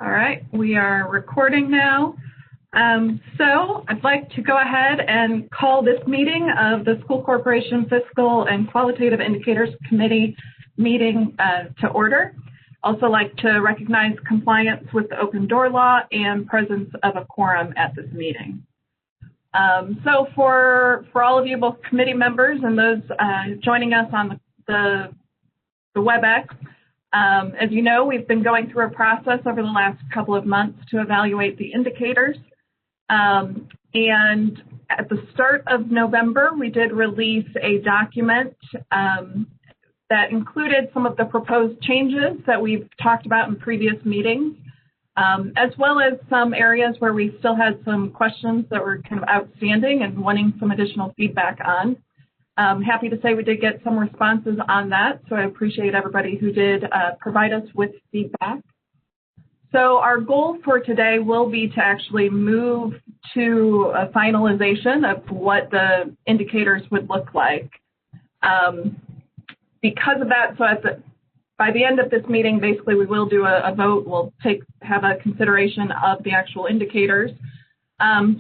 All right, we are recording now. So I'd like to go ahead and call this meeting of the School Corporation Fiscal and Qualitative Indicators Committee meeting to order. Also like to recognize compliance with the open door law and presence of a quorum at this meeting. So for all of you, both committee members and those joining us on the WebEx, as you know, we've been going through a process over the last couple of months to evaluate the indicators. And at the start of November, we did release a document that included some of the proposed changes that we've talked about in previous meetings, as well as some areas where we still had some questions that were kind of outstanding and wanting some additional feedback on. Happy to say we did get some responses on that, so I appreciate everybody who did provide us with feedback. So our goal for today will be to actually move to a finalization of what the indicators would look like. Because of that, so by the end of this meeting, basically we will do a vote. We'll have a consideration of the actual indicators.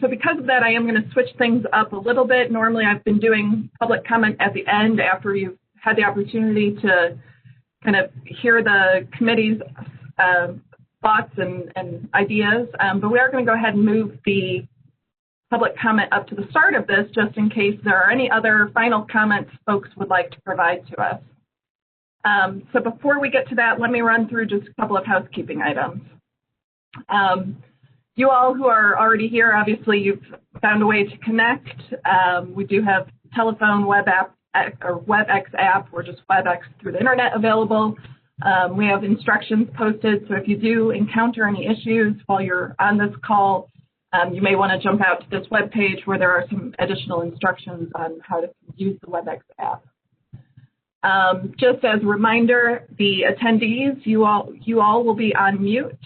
So because of that, I am going to switch things up a little bit. Normally I've been doing public comment at the end after you've had the opportunity to kind of hear the committee's thoughts and ideas, but we are going to go ahead and move the public comment up to the start of this just in case there are any other final comments folks would like to provide to us. So before we get to that, let me run through just a couple of housekeeping items. You all who are already here, obviously you've found a way to connect. We do have telephone, web app, or WebEx app, or just WebEx through the internet available. We have instructions posted, so if you do encounter any issues while you're on this call, you may want to jump out to this web page where there are some additional instructions on how to use the WebEx app. Just as a reminder, the attendees, you all will be on mute.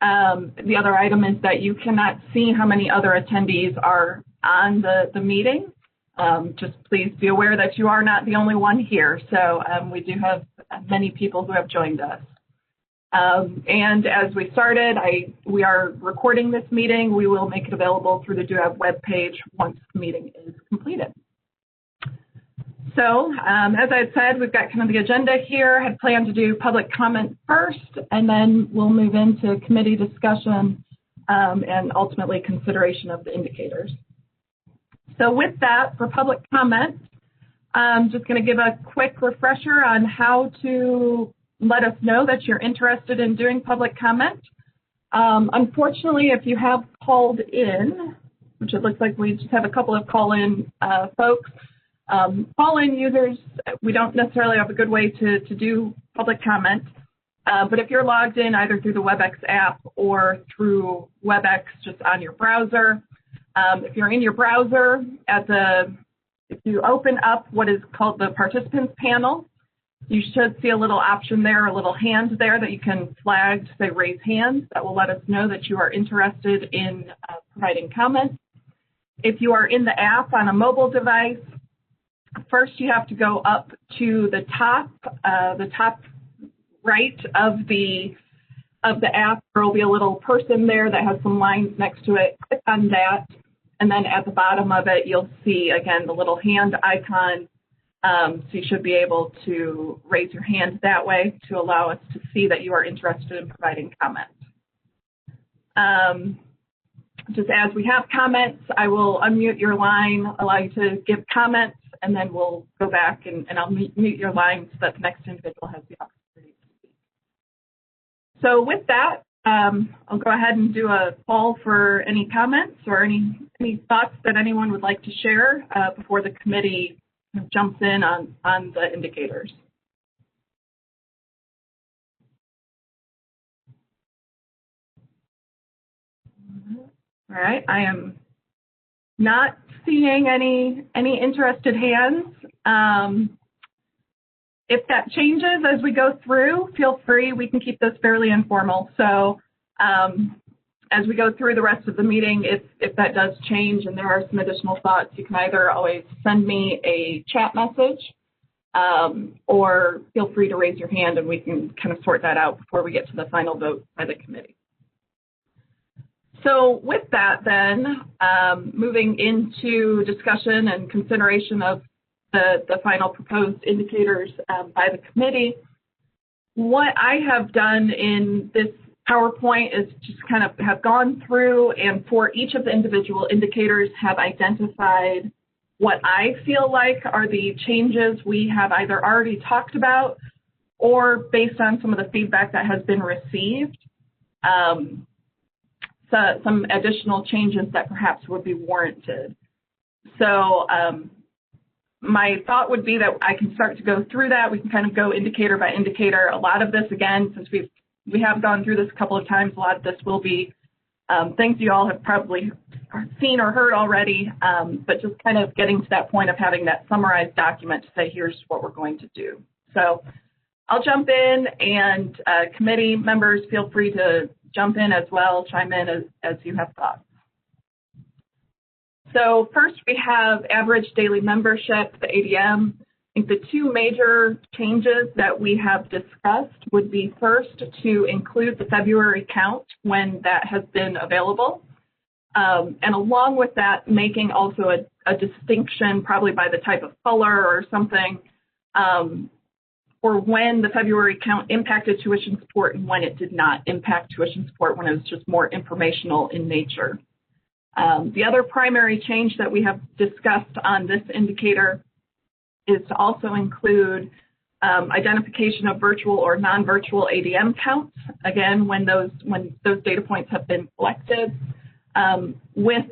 The other item is that you cannot see how many other attendees are on the meeting. Just please be aware that you are not the only one here. So we do have many people who have joined us. And as we started, we are recording this meeting. We will make it available through the DoHab webpage once the meeting is completed. So as I had said, we've got kind of the agenda here. I had planned to do public comment first, and then we'll move into committee discussion and ultimately consideration of the indicators. So with that, for public comment, I'm just going to give a quick refresher on how to let us know that you're interested in doing public comment. Unfortunately, if you have called in, which it looks like we just have a couple of call-in folks, call-in users, we don't necessarily have a good way to do public comment, but if you're logged in either through the WebEx app or through WebEx just on your browser, if you're in your browser, if you open up what is called the participants panel, you should see a little option there, a little hand there that you can flag to say raise hand. That will let us know that you are interested in providing comments. If you are in the app on a mobile device, first you have to go up to the top right of the app. There will be a little person there that has some lines next to it. Click on that. And then at the bottom of it, you'll see, again, the little hand icon. So you should be able to raise your hand that way to allow us to see that you are interested in providing comments. Just as we have comments, I will unmute your line, allow you to give comments, and then we'll go back and I'll mute your line so that the next individual has the opportunity to speak. So with that, I'll go ahead and do a poll for any comments or any thoughts that anyone would like to share before the committee jumps in on the indicators. All right, I am not seeing any interested hands. If that changes as we go through, feel free. We can keep this fairly informal. So as we go through the rest of the meeting, if that does change and there are some additional thoughts, you can either always send me a chat message or feel free to raise your hand and we can kind of sort that out before we get to the final vote by the committee. So with that then, moving into discussion and consideration of the final proposed indicators by the committee, what I have done in this PowerPoint is just kind of have gone through and for each of the individual indicators have identified what I feel like are the changes we have either already talked about or based on some of the feedback that has been received, so some additional changes that perhaps would be warranted. So my thought would be that I can start to go through that. We can kind of go indicator by indicator. A lot of this, again, since we have gone through this a couple of times, a lot of this will be things you all have probably seen or heard already, but just kind of getting to that point of having that summarized document to say, here's what we're going to do. So I'll jump in, and committee members feel free to jump in as well, chime in as you have thoughts. So first we have average daily membership, the ADM. I think the two major changes that we have discussed would be first to include the February count when that has been available. And along with that, making also a distinction probably by the type of color or something for when the February count impacted tuition support and when it did not impact tuition support, when it was just more informational in nature. The other primary change that we have discussed on this indicator is to also include identification of virtual or non-virtual ADM counts, again, when those data points have been collected. With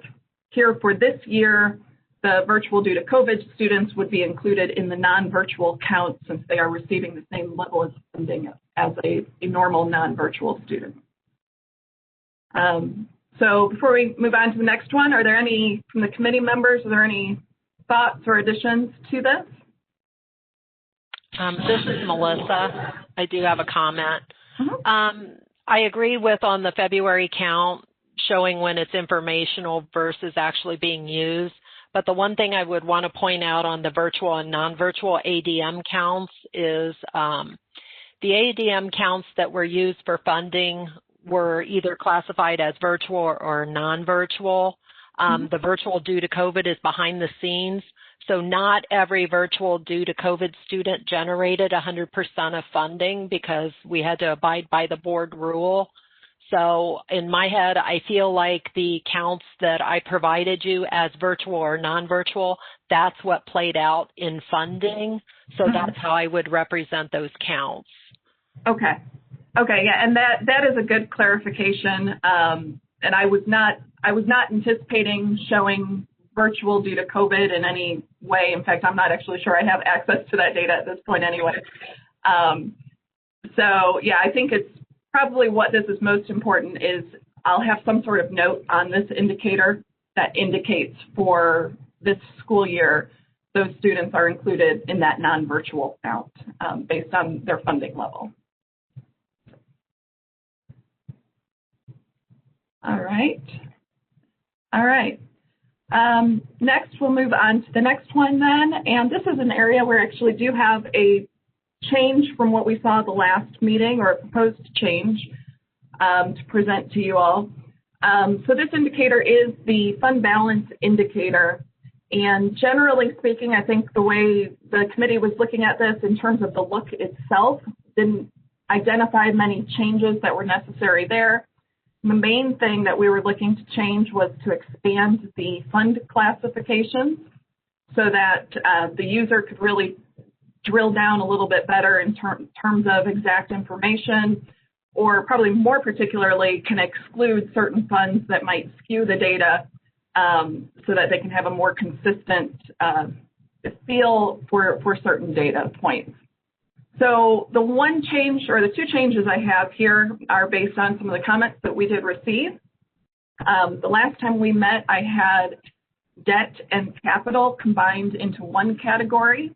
here for this year, the virtual due to COVID students would be included in the non-virtual count since they are receiving the same level of funding as a normal non-virtual student. So before we move on to the next one, are there any, from the committee members, are there any thoughts or additions to this? This is Melissa. I do have a comment. Mm-hmm. I agree with on the February count showing when it's informational versus actually being used. But the one thing I would want to point out on the virtual and non-virtual ADM counts is the ADM counts that were used for funding were either classified as virtual or non-virtual. The virtual due to COVID is behind the scenes. So not every virtual due to COVID student generated 100% of funding because we had to abide by the board rule. So in my head, I feel like the counts that I provided you as virtual or non-virtual, that's what played out in funding. So that's how I would represent those counts. Okay. Okay, yeah, and that is a good clarification. And I was not anticipating showing virtual due to COVID in any way. In fact, I'm not actually sure I have access to that data at this point anyway. So yeah, I think it's probably what this is most important is I'll have some sort of note on this indicator that indicates for this school year, those students are included in that non-virtual count based on their funding level. All right. All right. Next, we'll move on to the next one then. And this is an area where we actually do have a change from what we saw at the last meeting, or a proposed change to present to you all. So this indicator is the fund balance indicator. And generally speaking, I think the way the committee was looking at this in terms of the look itself didn't identify many changes that were necessary there. The main thing that we were looking to change was to expand the fund classifications so that the user could really drill down a little bit better in terms of exact information, or probably more particularly can exclude certain funds that might skew the data so that they can have a more consistent feel for certain data points. So the one change, or the two changes I have here, are based on some of the comments that we did receive. The last time we met, I had debt and capital combined into one category.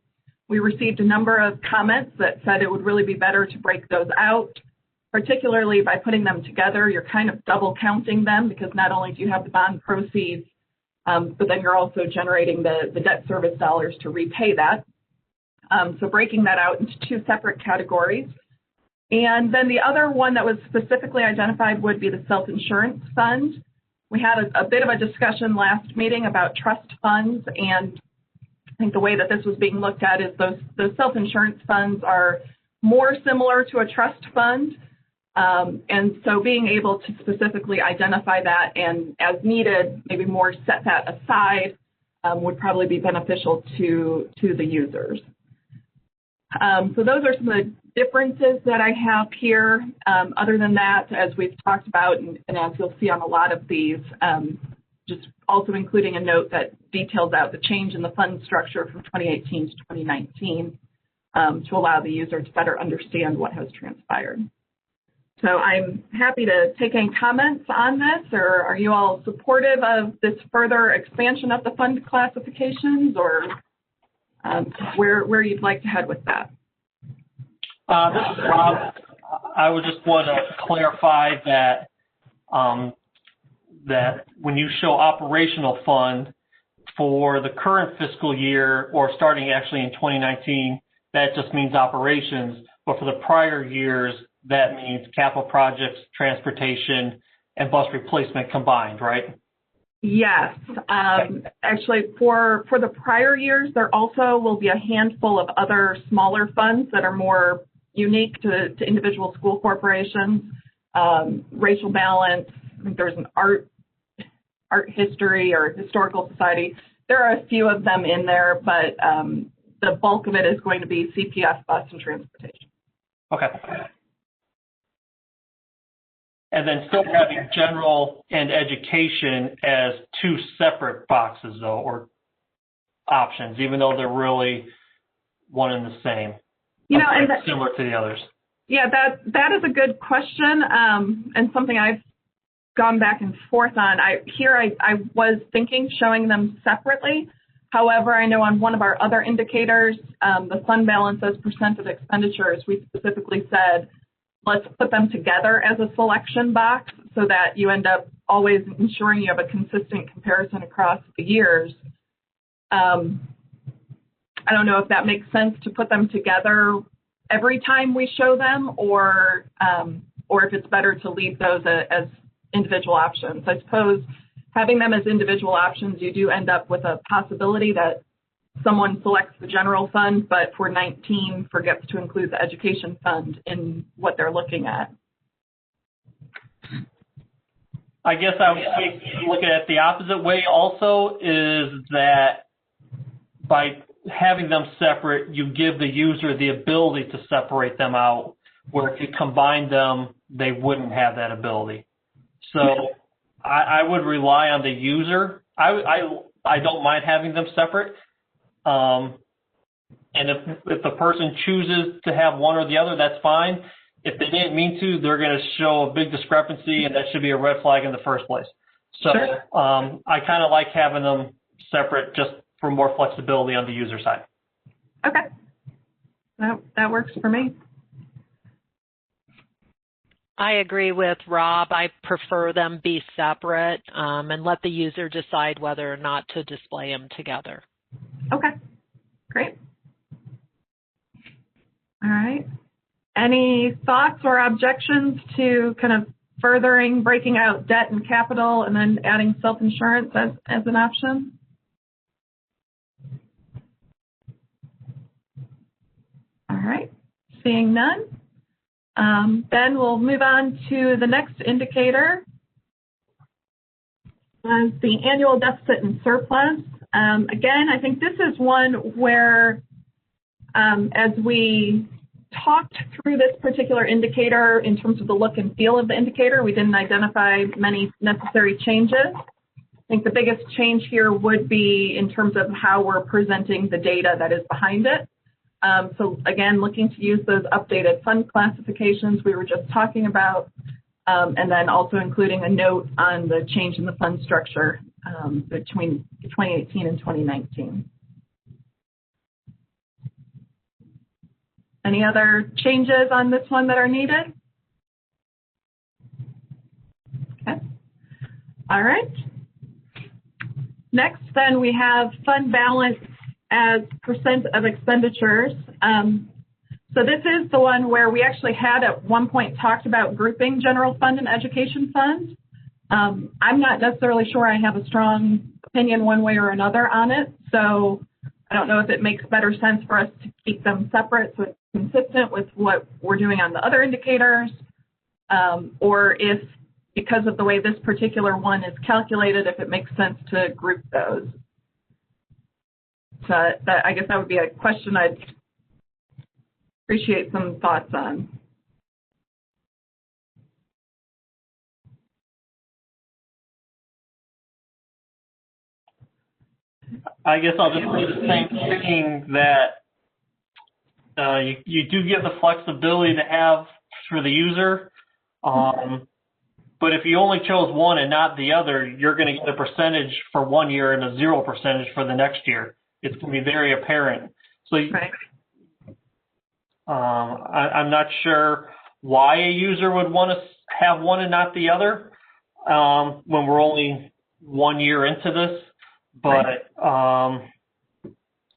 We received a number of comments that said it would really be better to break those out, particularly by putting them together. You're kind of double counting them because not only do you have the bond proceeds, but then you're also generating the debt service dollars to repay that. So breaking that out into two separate categories. And then the other one that was specifically identified would be the self-insurance fund. we had a bit of a discussion last meeting about trust funds, and I think the way that this was being looked at is those self-insurance funds are more similar to a trust fund. And so being able to specifically identify that and as needed, maybe more set that aside would probably be beneficial to the users. So those are some of the differences that I have here. Other than that, as we've talked about, and as you'll see on a lot of these, just also including a note that details out the change in the fund structure from 2018 to 2019 to allow the user to better understand what has transpired. So I'm happy to take any comments on this, or are you all supportive of this further expansion of the fund classifications, or where you'd like to head with that? This is Rob. I would just want to clarify that that when you show operational fund for the current fiscal year, or starting actually in 2019, that just means operations. But for the prior years, that means capital projects, transportation, and bus replacement combined, right? Yes. Actually, for the prior years, there also will be a handful of other smaller funds that are more unique to individual school corporations. Racial balance, I think there's an art history or historical society. There are a few of them in there, but the bulk of it is going to be CPF, bus, and transportation. Okay. And then still having general and education as two separate boxes, though, or options, even though they're really one and the same. You know, and similar to the others. Yeah, that is a good question, and something I've gone back and forth on. I was thinking showing them separately. However, I know on one of our other indicators, the fund balance as percent of expenditures, we specifically said, let's put them together as a selection box so that you end up always ensuring you have a consistent comparison across the years. I don't know if that makes sense to put them together every time we show them, or if it's better to leave those as individual options. I suppose having them as individual options, you do end up with a possibility that someone selects the general fund, but for 19 forgets to include the education fund in what they're looking at. I guess I would look at it the opposite way also, is that by having them separate, you give the user the ability to separate them out, where if you combine them, they wouldn't have that ability. So I would rely on the user. I don't mind having them separate. And if the person chooses to have one or the other, that's fine. If they didn't mean to, they're going to show a big discrepancy, and that should be a red flag in the first place. So sure. I kind of like having them separate just for more flexibility on the user side. Okay. That works for me. I agree with Rob. I prefer them be separate and let the user decide whether or not to display them together. Okay, great. All right. Any thoughts or objections to kind of furthering breaking out debt and capital and then adding self-insurance as an option? All right, seeing none. Then we'll move on to the next indicator, the annual deficit and surplus. Again, I think this is one where, as we talked through this particular indicator in terms of the look and feel of the indicator, we didn't identify many necessary changes. I think the biggest change here would be in terms of how we're presenting the data that is behind it. So again, looking to use those updated fund classifications we were just talking about, and then also including a note on the change in the fund structure between 2018 and 2019. Any other changes on this one that are needed? Okay. All right. Next, then, we have fund balance as percent of expenditures. So this is the one where we actually had at one point talked about grouping general fund and education fund. I'm not necessarily sure I have a strong opinion one way or another on it, so I don't know if it makes better sense for us to keep them separate so it's consistent with what we're doing on the other indicators, or if, because of the way this particular one is calculated, if it makes sense to group those. So I guess that would be a question I'd appreciate some thoughts on. I guess I'll just say the same thing, that you do get the flexibility to have for the user, but if you only chose one and not the other, you're going to get a percentage for 1 year and a 0% for the next year. It's going to be very apparent. So Right. I'm not sure why a user would want to have one and not the other when we're only 1 year into this. But Right.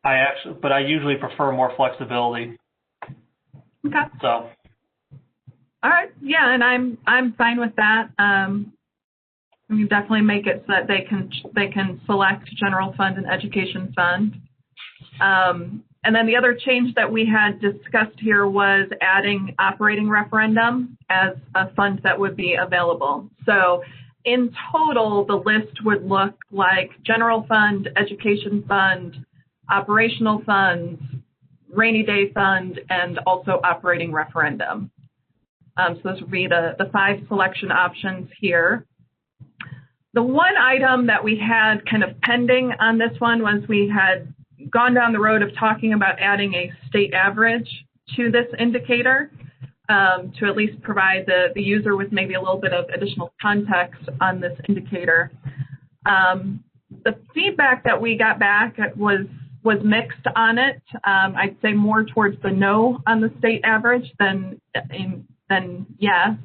I usually prefer more flexibility. Okay. So. All right. Yeah, and I'm fine with that. We can definitely make it so that they can select general fund and education fund. And then the other change that we had discussed here was adding operating referendum as a fund that would be available. So in total, the list would look like general fund, education fund, operational funds, rainy day fund, and also operating referendum. So this would be the 5 selection options here. The one item that we had kind of pending on this one was we had gone down the road of talking about adding a state average to this indicator to at least provide the user with maybe a little bit of additional context on this indicator. The feedback that we got back was mixed on it. I'd say more towards the no on the state average than yes.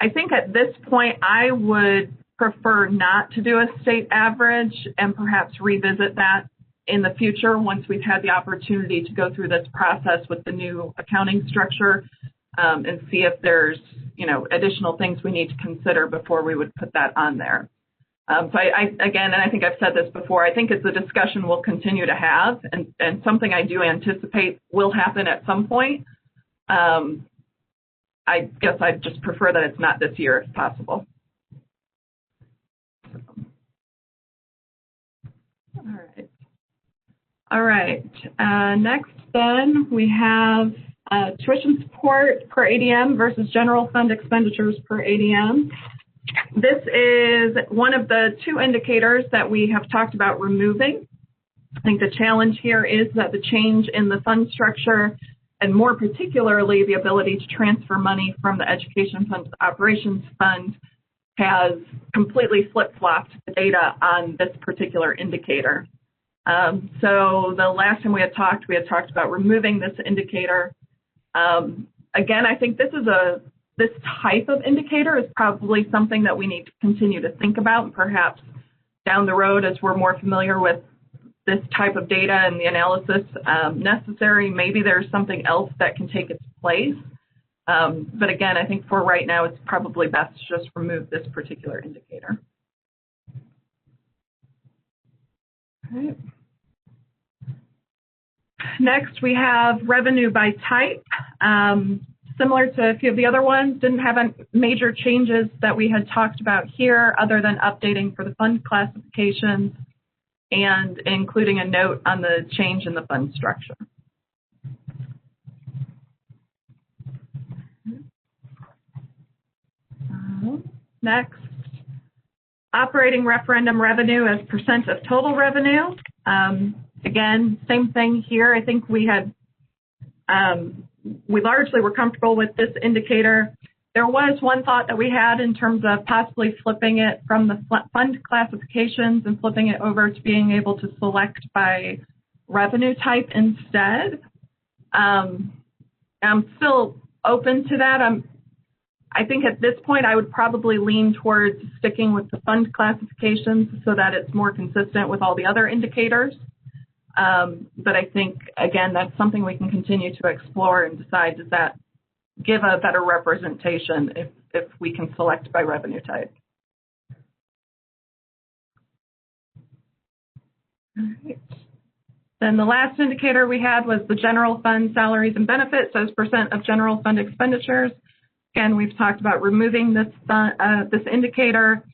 I think at this point I would prefer not to do a state average and perhaps revisit that in the future once we've had the opportunity to go through this process with the new accounting structure and see if there's, additional things we need to consider before we would put that on there. So again, and I think I've said this before, I think it's a discussion we'll continue to have and something I do anticipate will happen at some point. I guess I'd just prefer that it's not this year if possible. All right. Next, then, we have tuition support per ADM versus general fund expenditures per ADM. This is one of the 2 indicators that we have talked about removing. I think the challenge here is that the change in the fund structure, and more particularly the ability to transfer money from the education fund to the operations fund, has completely flip-flopped the data on this particular indicator. So the last time we had talked about removing this indicator. Again, I think this type of indicator is probably something that we need to continue to think about, and perhaps down the road as we're more familiar with this type of data and the analysis necessary, maybe there's something else that can take its place. But again, I think for right now, it's probably best to just remove this particular indicator. All right. Next, we have revenue by type. Similar to a few of the other ones, didn't have major changes that we had talked about here other than updating for the fund classifications and including a note on the change in the fund structure. Next, operating referendum revenue as percent of total revenue. Again, same thing here. I think we largely were comfortable with this indicator. There was one thought that we had in terms of possibly flipping it from the fund classifications and flipping it over to being able to select by revenue type instead. I'm still open to that. I think at this point I would probably lean towards sticking with the fund classifications so that it's more consistent with all the other indicators. But I think, again, that's something we can continue to explore and decide, does that give a better representation if we can select by revenue type. All right. Then the last indicator we had was the general fund salaries and benefits as percent of general fund expenditures. Again, we've talked about removing this indicator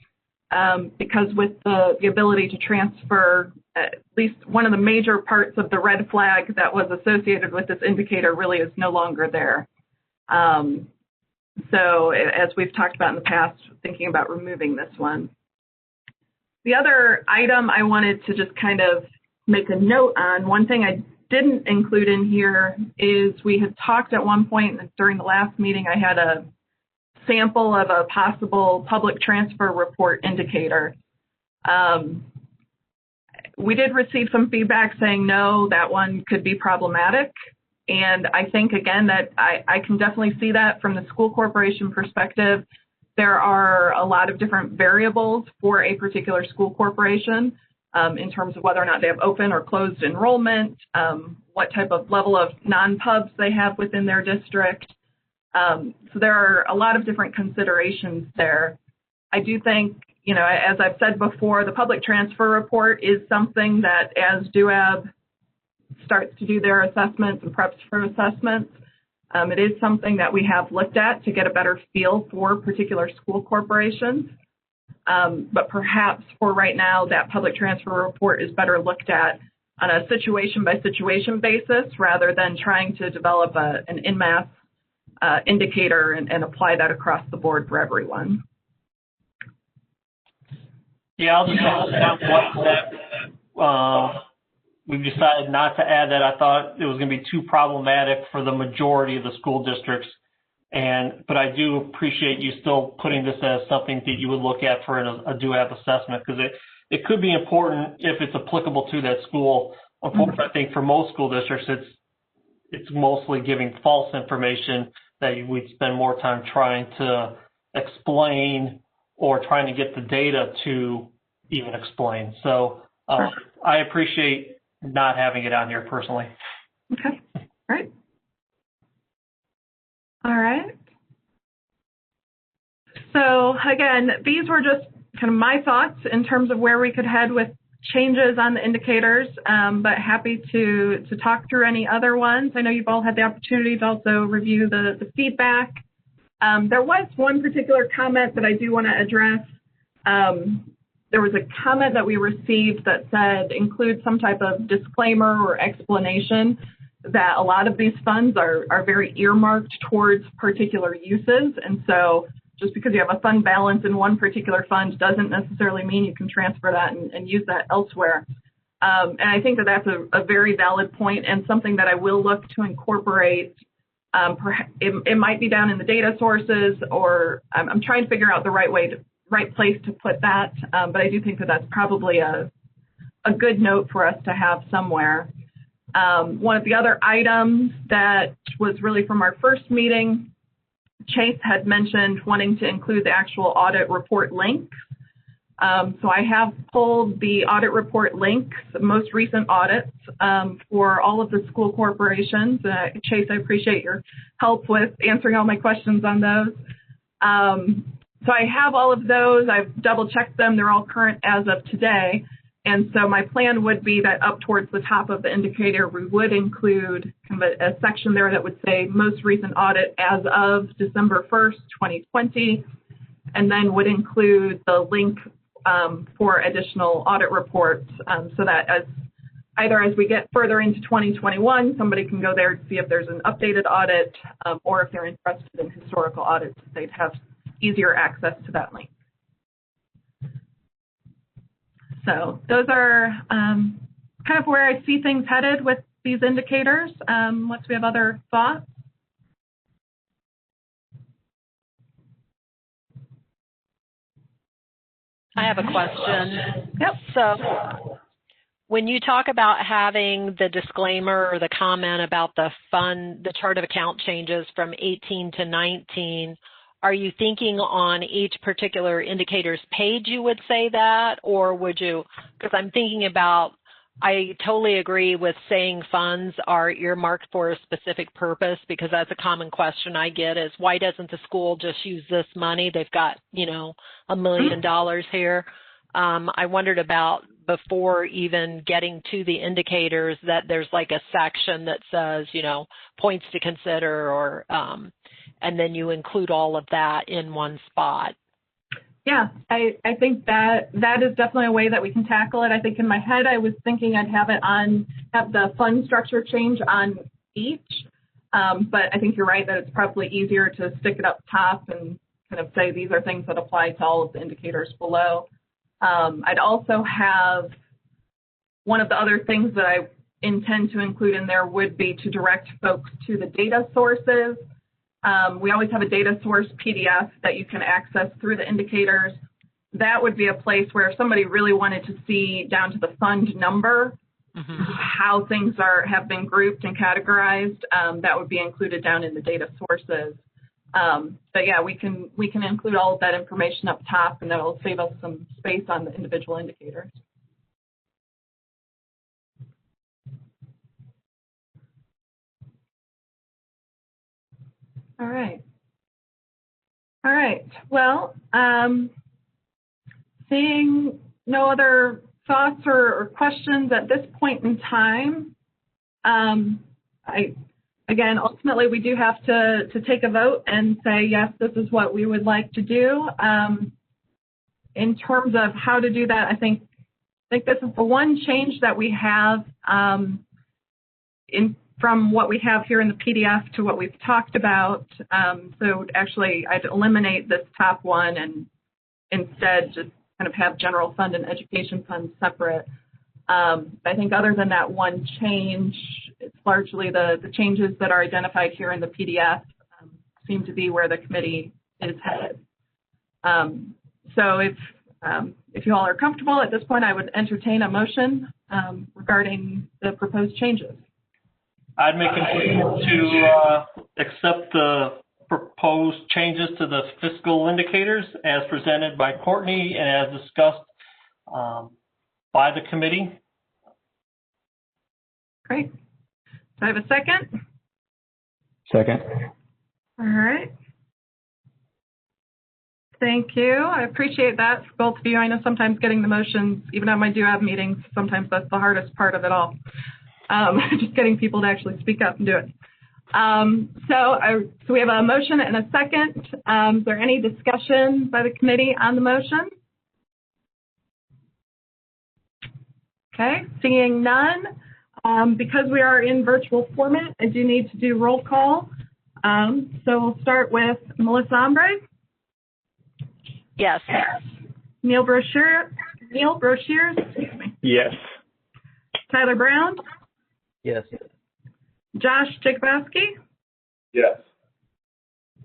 because with the ability to transfer, at least one of the major parts of the red flag that was associated with this indicator really is no longer there. So as we've talked about in the past, thinking about removing this one. The other item I wanted to just kind of make a note on, one thing I didn't include in here is we had talked at one point during the last meeting, I had a sample of a possible public transfer report indicator. We did receive some feedback saying no, that one could be problematic. And I think, again, that I can definitely see that from the school corporation perspective. There are a lot of different variables for a particular school corporation in terms of whether or not they have open or closed enrollment, what type of level of non-pubs they have within their district. So there are a lot of different considerations there. I do think, you know, as I've said before, the public transfer report is something that as DUAB starts to do their assessments and preps for assessments, it is something that we have looked at to get a better feel for particular school corporations. But perhaps for right now, that public transfer report is better looked at on a situation-by-situation basis rather than trying to develop an en masse indicator and apply that across the board for everyone. Yeah, I'll just that we've decided not to add that. I thought it was going to be too problematic for the majority of the school districts. But I do appreciate you still putting this as something that you would look at for a DUAB assessment, because it could be important if it's applicable to that school. Unfortunately, I think for most school districts, it's mostly giving false information that we'd spend more time trying to explain or trying to get the data to even explain. So I appreciate not having it on here personally. Okay, great. All right. So again, these were just kind of my thoughts in terms of where we could head with changes on the indicators, but happy to talk through any other ones. I know you've all had the opportunity to also review the feedback. There was one particular comment that I do want to address. There was a comment that we received that said include some type of disclaimer or explanation that a lot of these funds are very earmarked towards particular uses. And so just because you have a fund balance in one particular fund doesn't necessarily mean you can transfer that and use that elsewhere. And I think that that's a very valid point and something that I will look to incorporate. It might be down in the data sources, or I'm trying to figure out the right place to put that. But I do think that that's probably a good note for us to have somewhere. One of the other items that was really from our first meeting, Chase had mentioned wanting to include the actual audit report links. So I have pulled the audit report links, the most recent audits for all of the school corporations. Chase, I appreciate your help with answering all my questions on those. So I have all of those. I've double checked them. They're all current as of today. And so my plan would be that up towards the top of the indicator, we would include kind of a section there that would say most recent audit as of December 1st, 2020, and then would include the link for additional audit reports so that as we get further into 2021, somebody can go there to see if there's an updated audit or if they're interested in historical audits, they'd have easier access to that link. So those are kind of where I see things headed with these indicators. Unless we have other thoughts. I have a question. Yep. So when you talk about having the disclaimer or the comment about the chart of account changes from 18 to 19, are you thinking on each particular indicator's page you would say that, or would you, because I'm thinking about, I totally agree with saying funds are earmarked for a specific purpose, because that's a common question I get is, why doesn't the school just use this money? They've got, $1 million here. I wondered about before even getting to the indicators, that there's like a section that says, points to consider, or and then you include all of that in one spot. Yeah, I think that is definitely a way that we can tackle it. I think in my head I was thinking I'd have the fund structure change on each, but I think you're right that it's probably easier to stick it up top and kind of say these are things that apply to all of the indicators below. I'd also have one of the other things that I intend to include in there would be to direct folks to the data sources. We always have a data source PDF that you can access through the indicators. That would be a place where if somebody really wanted to see down to the fund number, how things have been grouped and categorized, that would be included down in the data sources. But yeah, we can include all of that information up top, and that will save us some space on the individual indicators. All right. Well, seeing no other thoughts or questions at this point in time, again, ultimately, we do have to take a vote and say, yes, this is what we would like to do. In terms of how to do that, I think this is the one change that we have from what we have here in the PDF to what we've talked about. So actually, I'd eliminate this top one and instead just kind of have general fund and education fund separate. I think other than that one change, it's largely the changes that are identified here in the PDF seem to be where the committee is headed. So if you all are comfortable at this point, I would entertain a motion regarding the proposed changes. I'd make a motion to accept the proposed changes to the fiscal indicators as presented by Courtney and as discussed by the committee. Great. Do I have a second? Second. All right. Thank you. I appreciate that for both of you. I know sometimes getting the motions, even when I do have meetings, sometimes that's the hardest part of it all. Just getting people to actually speak up and do it. So we have a motion and a second. Is there any discussion by the committee on the motion? Okay, seeing none. Because we are in virtual format, I do need to do roll call. So we'll start with Melissa Ombre. Yes. Neil Brochure, excuse me. Yes. Tyler Brown. Yes. Josh Jacobowski. Yes.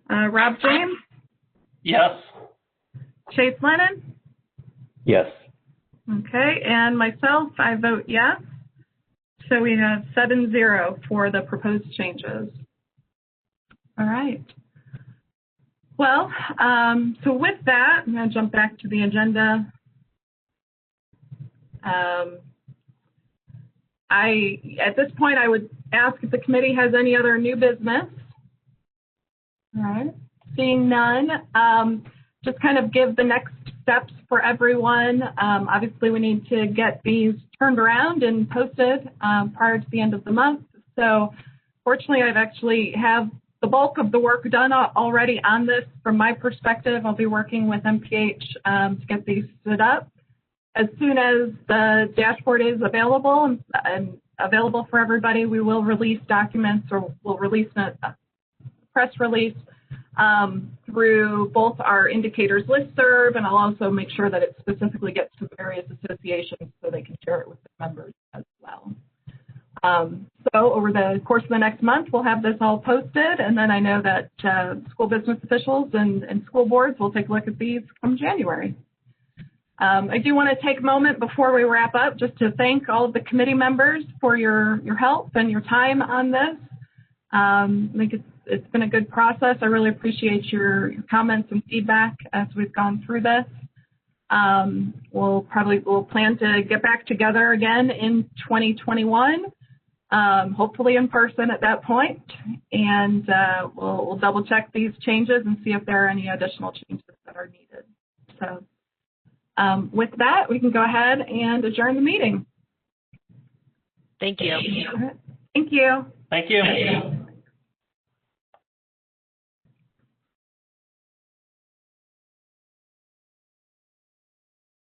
Rob James. Yes. Chase Lennon. Yes. Okay, and myself, I vote yes. So we have 7-0 for the proposed changes. All right. Well, so with that, I'm going to jump back to the agenda. At this point, I would ask if the committee has any other new business. All right. Seeing none, just kind of give the next steps for everyone. Obviously, we need to get these turned around and posted prior to the end of the month. So fortunately, I've actually have the bulk of the work done already on this. From my perspective, I'll be working with MPH to get these stood up. As soon as the dashboard is available and available for everybody, we will release documents, or we'll release a press release through both our indicators listserv, and I'll also make sure that it specifically gets to various associations so they can share it with their members as well. So over the course of the next month, we'll have this all posted, and then I know that school business officials and school boards will take a look at these come January. I do want to take a moment before we wrap up just to thank all of the committee members for your help and your time on this. I think it's been a good process. I really appreciate your comments and feedback as we've gone through this. We'll plan to get back together again in 2021, hopefully in person at that point, and we'll double check these changes and see if there are any additional changes that are needed. So With that, we can go ahead and adjourn the meeting. Thank you. Thank you. Thank you.